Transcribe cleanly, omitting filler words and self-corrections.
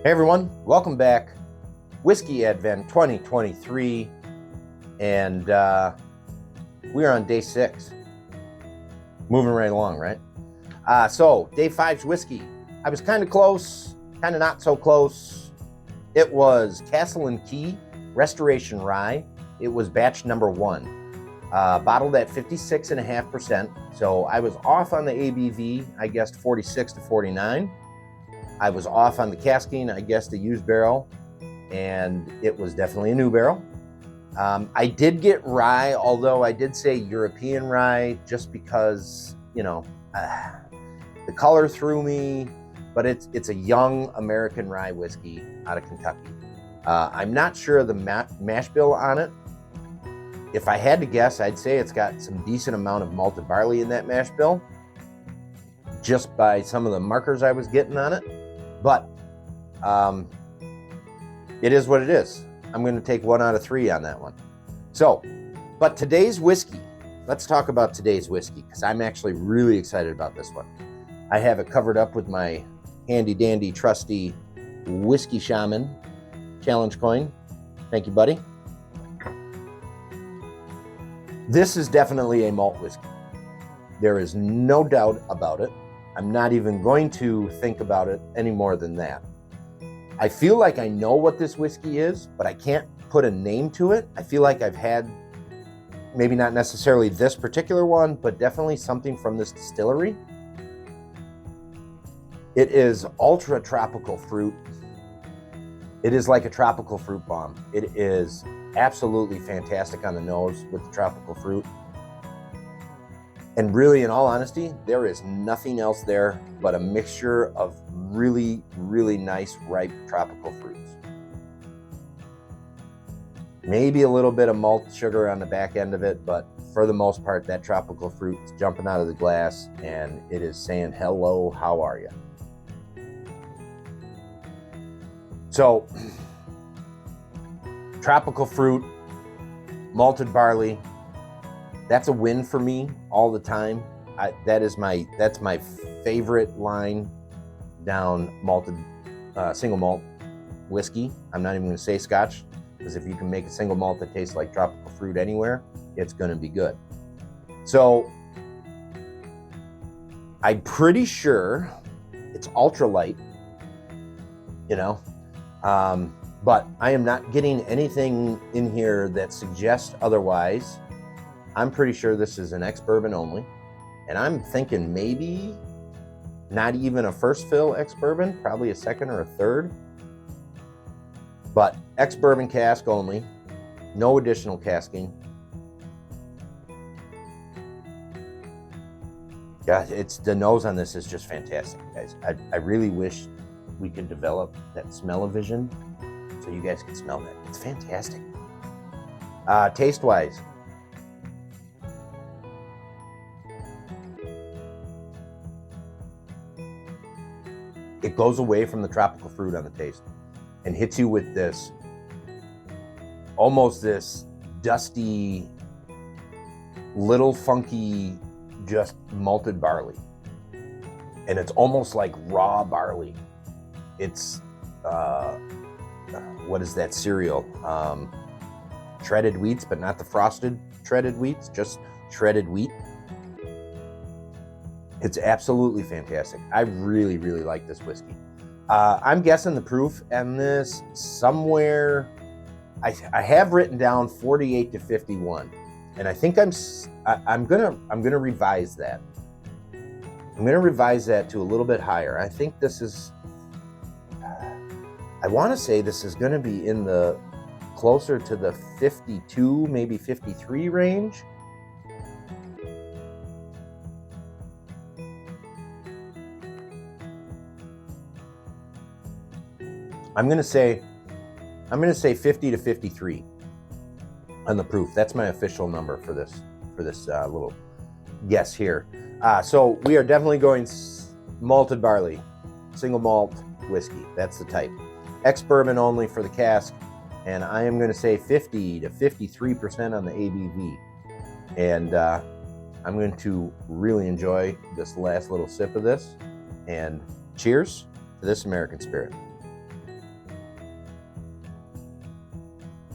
Hey everyone, welcome back. Whiskey Advent 2023, and we're on day 6. Moving right along, right? So day 5's whiskey. I was kind of close, kind of not so close. It was Castle and Key Restoration Rye. It was batch number 1, bottled at 56.5%. So I was off on the ABV. I guessed 46 to 49. I was off on the casking. I guessed a used barrel, and it was definitely a new barrel. I did get rye, although I did say European rye just because, you know, the color threw me, but it's a young American rye whiskey out of Kentucky. I'm not sure of the mash bill on it. If I had to guess, I'd say it's got some decent amount of malted barley in that mash bill, just by some of the markers I was getting on it. But it is what it is. I'm going to take 1 out of 3 on that one. So, but today's whiskey, let's talk about today's whiskey, because I'm actually really excited about this one. I have it covered up with my handy dandy trusty Whiskey Shaman challenge coin. Thank you, buddy. This is definitely a malt whiskey. There is no doubt about it. I'm not even going to think about it any more than that. I feel like I know what this whiskey is, but I can't put a name to it. I feel like I've had, maybe not necessarily this particular one, but definitely something from this distillery. It is ultra tropical fruit. It is like a tropical fruit bomb. It is absolutely fantastic on the nose with the tropical fruit. And really, in all honesty, there is nothing else there but a mixture of really, really nice, ripe tropical fruits. Maybe a little bit of malt sugar on the back end of it, but for the most part, that tropical fruit is jumping out of the glass and it is saying, hello, how are you? So, tropical fruit, malted barley, that's a win for me all the time. That's my favorite line down malted single malt whiskey. I'm not even going to say Scotch, because if you can make a single malt that tastes like tropical fruit anywhere, it's going to be good. So I'm pretty sure it's ultra light, you know, but I am not getting anything in here that suggests otherwise. I'm pretty sure this is an ex-bourbon only, and I'm thinking maybe not even a first fill ex-bourbon, probably a second or a third, but ex-bourbon cask only, no additional casking. God, the nose on this is just fantastic, guys. I really wish we could develop that smell-o-vision so you guys can smell that. It's fantastic. Taste-wise, it goes away from the tropical fruit on the taste and hits you with this, almost this dusty, little funky, just malted barley. And it's almost like raw barley. It's, what is that cereal? Shredded wheats, but not the frosted shredded wheats, just shredded wheat. It's absolutely fantastic. I really, really like this whiskey. I'm guessing the proof on this somewhere, I have written down 48 to 51, and I think I'm gonna revise that. I'm gonna revise that to a little bit higher. I think this is, I want to say this is gonna be in the closer to the 52, maybe 53 range. I'm gonna say 50 to 53 on the proof. That's my official number for this little guess here. So we are definitely going malted barley, single malt whiskey. That's the type. Ex-bourbon only for the cask, and I am going to say 50 to 53% on the ABV. And I'm going to really enjoy this last little sip of this. And cheers to this American spirit.